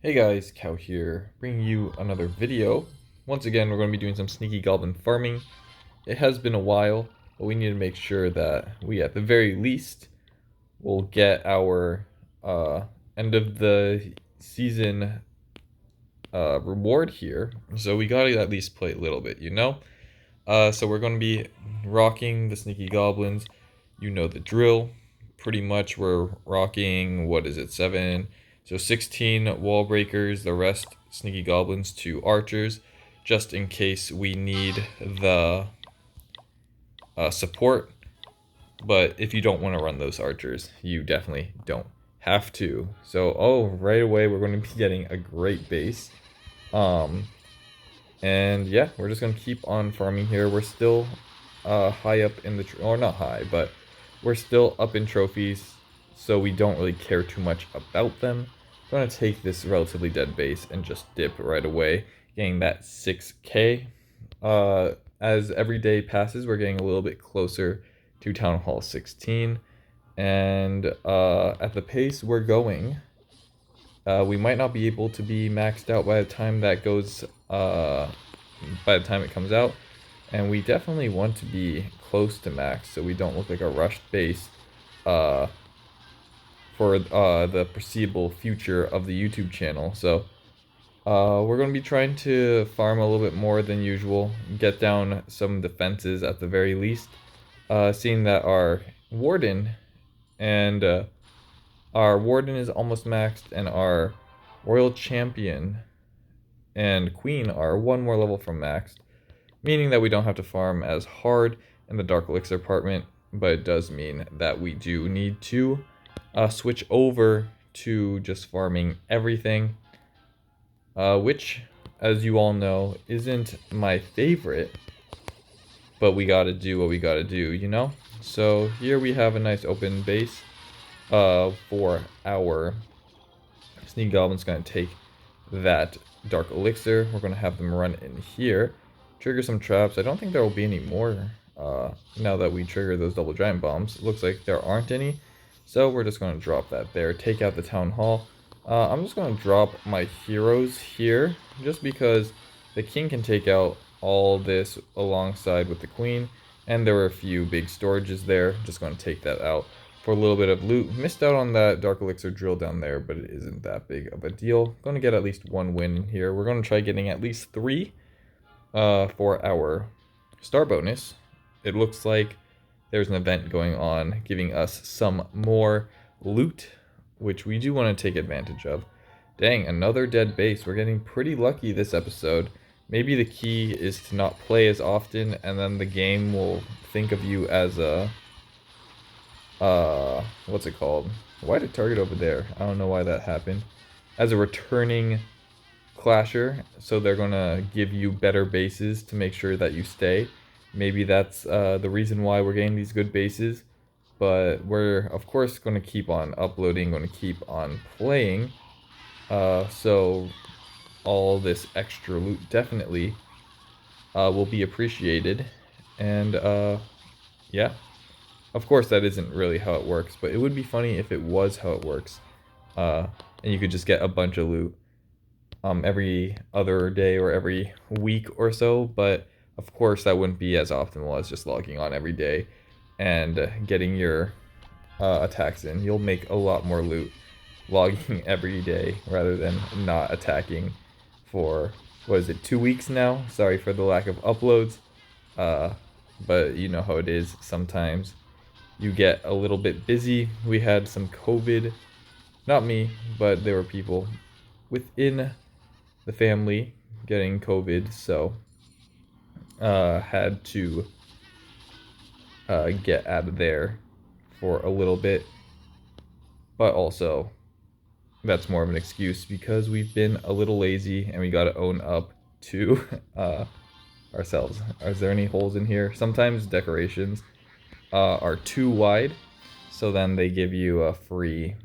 Hey guys, Cow here, bringing you another video. Once again, we're going to be doing some Sneaky Goblin farming. It has been a while, but we need to make sure that we, at the very least, will get our end of the season reward here. So we gotta at least play a little bit, you know? So we're going to be rocking the Sneaky Goblins. You know the drill. Pretty much we're rocking, what is it, 7... So 16 wall breakers, the rest Sneaky Goblins, 2 archers, just in case we need the support. But if you don't want to run those archers, you definitely don't have to. So, right away we're going to be getting a great base. And yeah, we're just going to keep on farming here. We're still high up in the, or not high, but we're still up in trophies, so we don't really care too much about them. I'm going to take this relatively dead base and just dip right away, getting that 6k. As every day passes, we're getting a little bit closer to Town Hall 16, and at the pace we're going, we might not be able to be maxed out by the time that goes, by the time it comes out, and we definitely want to be close to max so we don't look like a rushed base for the foreseeable future of the YouTube channel. So we're going to be trying to farm a little bit more than usual, get down some defenses at the very least, seeing that our warden is almost maxed, and our royal champion and queen are one more level from maxed, meaning that we don't have to farm as hard in the Dark Elixir apartment, but it does mean that we do need to switch over to just farming everything, which, as you all know, isn't my favorite, but we gotta do what we gotta do, you know? So here we have a nice open base for our Sneaky Goblin's gonna take that Dark Elixir. We're gonna have them run in here, trigger some traps. I don't think there will be any more now that we trigger those double giant bombs. It looks like there aren't any, so we're just going to drop that there, take out the town hall. I'm just going to drop my heroes here, just because the king can take out all this alongside with the queen, and there were a few big storages there. Just going to take that out for a little bit of loot. Missed out on that Dark Elixir drill down there, but it isn't that big of a deal. Going to get at least 1 win in here. We're going to try getting at least 3 for our star bonus. It looks like there's an event going on giving us some more loot, which we do want to take advantage of. Dang, another dead base. We're getting pretty lucky this episode. Maybe the key is to not play as often, and then the game will think of you as a what's it called? Why did target over there? I don't know why that happened. As a returning clasher, so they're gonna give you better bases to make sure that you stay. Maybe that's the reason why we're getting these good bases, but we're of course going to keep on uploading, going to keep on playing, so all this extra loot definitely will be appreciated. And yeah, of course that isn't really how it works, but it would be funny if it was how it works, and you could just get a bunch of loot every other day or every week or so. But of course, that wouldn't be as optimal as just logging on every day and getting your attacks in. You'll make a lot more loot logging every day rather than not attacking for, what is it, 2 weeks now? Sorry for the lack of uploads, but you know how it is. Sometimes you get a little bit busy. We had some COVID, not me, but there were people within the family getting COVID, so had to get out of there for a little bit, but also that's more of an excuse because we've been a little lazy and we got to own up to ourselves. Is there any holes in here? Sometimes decorations are too wide, so then they give you a free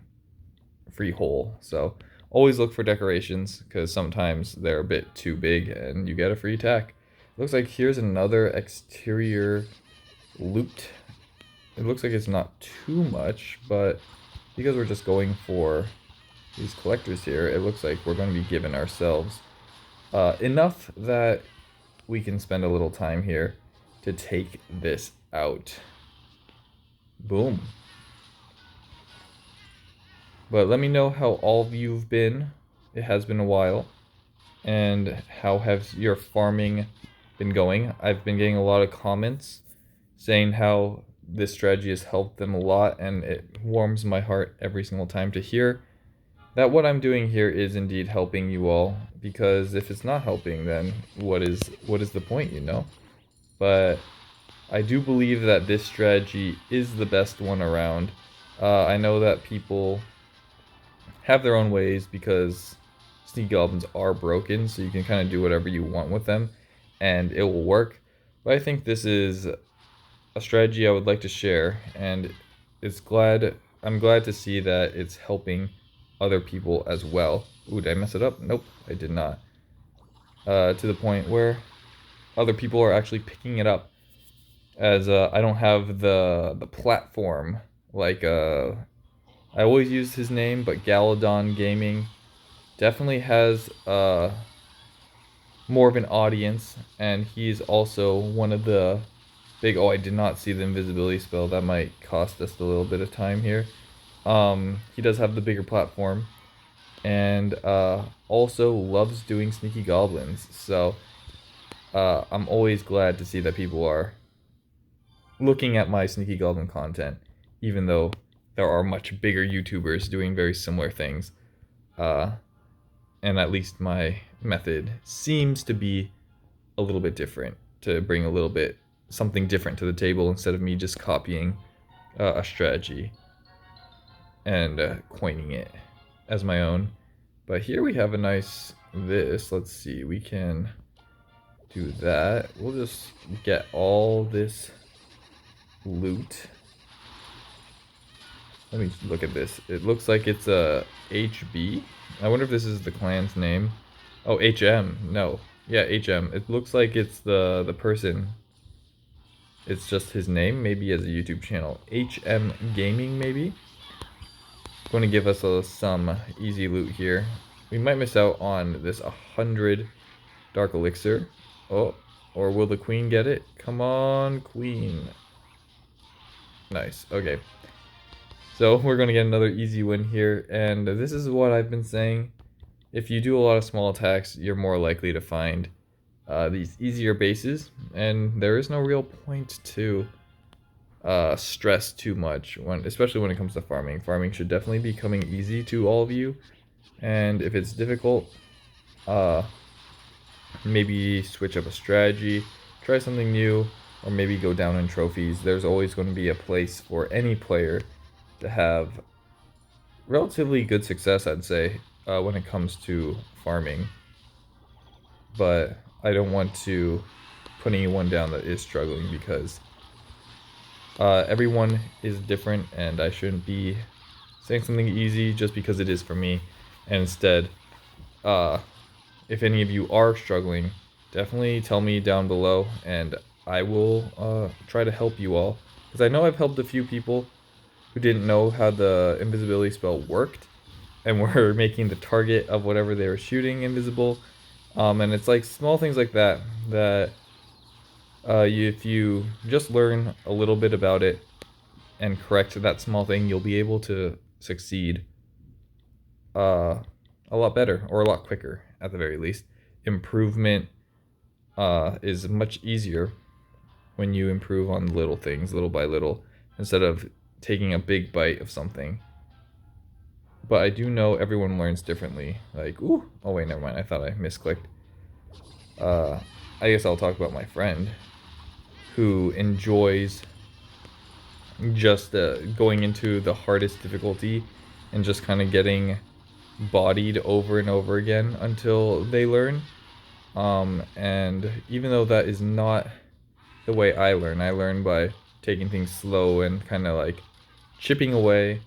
hole. So always look for decorations, because sometimes they're a bit too big and you get a free attack. Looks like here's another exterior loot. It looks like it's not too much, but because we're just going for these collectors here, it looks like we're going to be giving ourselves enough that we can spend a little time here to take this out. Boom. But let me know how all of you've been. It has been a while. And how has your farming been going? I've been getting a lot of comments saying how this strategy has helped them a lot, and it warms my heart every single time to hear that what I'm doing here is indeed helping you all, because if it's not helping, then what is the point, you know? But I do believe that this strategy is the best one around. I know that people have their own ways because Sneaky Goblins are broken, so you can kind of do whatever you want with them and it will work. But I think this is a strategy I would like to share, and I'm glad to see that it's helping other people as well. Ooh, did I mess it up? Nope, I did not. To the point where other people are actually picking it up, as I don't have the platform like I always use his name, but Galadon Gaming definitely has more of an audience, and he's also one of the big... Oh, I did not see the invisibility spell. That might cost us a little bit of time here. He does have the bigger platform, and also loves doing Sneaky Goblins, so I'm always glad to see that people are looking at my Sneaky Goblin content, even though there are much bigger YouTubers doing very similar things. And at least my method seems to be a little bit different, to bring a little bit something different to the table instead of me just copying a strategy and coining it as my own. But here we have a nice this. Let's see, we can do that. We'll just get all this loot. Let me look at this. It looks like it's a HB. I wonder if this is the clan's name. Oh, HM. No. Yeah, HM. It looks like it's the person. It's just his name. Maybe he has a YouTube channel. HM Gaming, maybe? Going to give us some easy loot here. We might miss out on this 100 Dark Elixir. Oh, or will the queen get it? Come on, queen. Nice. Okay. So we're going to get another easy win here, and this is what I've been saying. If you do a lot of small attacks, you're more likely to find these easier bases, and there is no real point to stress too much, especially when it comes to farming. Farming should definitely be coming easy to all of you, and if it's difficult, maybe switch up a strategy, try something new, or maybe go down in trophies. There's always going to be a place for any player to have relatively good success, I'd say, when it comes to farming. But I don't want to put anyone down that is struggling, because everyone is different, and I shouldn't be saying something easy just because it is for me. And instead, if any of you are struggling, definitely tell me down below, and I will try to help you all, because I know I've helped a few people who didn't know how the invisibility spell worked and were making the target of whatever they were shooting invisible. And it's like small things like that if you just learn a little bit about it and correct that small thing, you'll be able to succeed a lot better, or a lot quicker at the very least. Improvement is much easier when you improve on little things, little by little, instead of taking a big bite of something. But I do know everyone learns differently. Like, ooh, oh wait, never mind. I thought I misclicked. I guess I'll talk about my friend who enjoys just going into the hardest difficulty and just kind of getting bodied over and over again until they learn. And even though that is not the way I learn by taking things slow and kind of like chipping away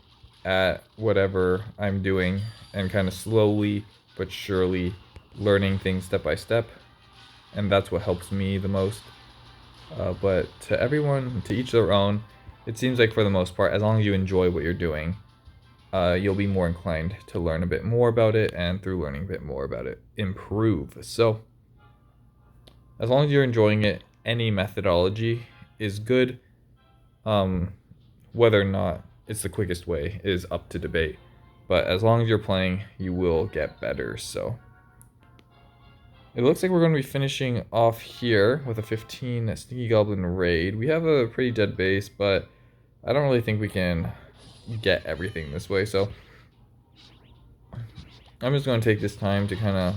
at whatever I'm doing and kind of slowly but surely learning things step by step, and that's what helps me the most. But to everyone, to each their own. It seems like for the most part, as long as you enjoy what you're doing, you'll be more inclined to learn a bit more about it, and through learning a bit more about it, improve. So as long as you're enjoying it, any methodology is good. Whether or not it's the quickest way is up to debate. But as long as you're playing, you will get better. So it looks like we're going to be finishing off here with a 15 Sneaky Goblin raid. We have a pretty dead base, but I don't really think we can get everything this way. So I'm just going to take this time to kind of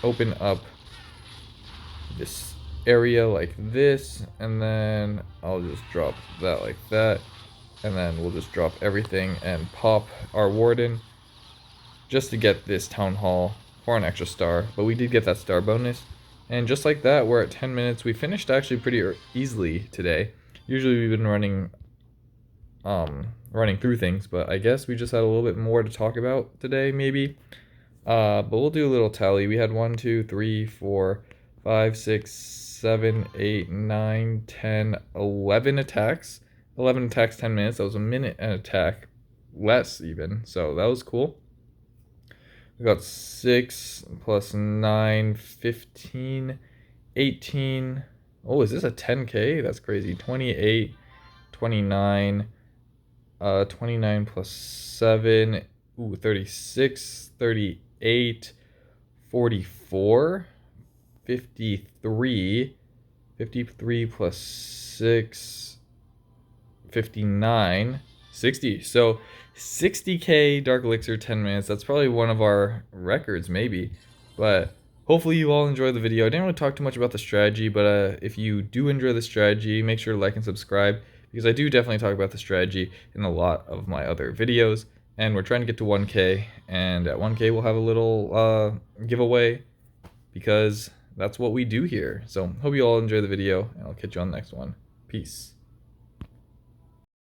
open up this area like this, and then I'll just drop that like that, and then we'll just drop everything and pop our warden just to get this town hall for an extra star. But we did get that star bonus, and just like that, we're at 10 minutes. We finished actually pretty easily today. Usually we've been running through things, but I guess we just had a little bit more to talk about today, maybe. But we'll do a little tally. We had 1, 2, 3, 4, 5, 6, 7, 8, 9, 10, 11 attacks. 11 attacks, 10 minutes. That was a minute an attack, less even. So that was cool. We got 6 plus 9, 15, 18. Oh, is this a 10k? That's crazy. 28, 29, 29 plus 7. Ooh, 36, 38, 44, 53, 53 plus 6, 59, 60. So 60k Dark Elixir 10 minutes. That's probably one of our records, maybe. But hopefully you all enjoyed the video. I didn't really talk too much about the strategy, but if you do enjoy the strategy, make sure to like and subscribe, because I do definitely talk about the strategy in a lot of my other videos. And we're trying to get to 1k, and at 1k we'll have a little giveaway, because that's what we do here. So hope you all enjoy the video, and I'll catch you on the next one. Peace.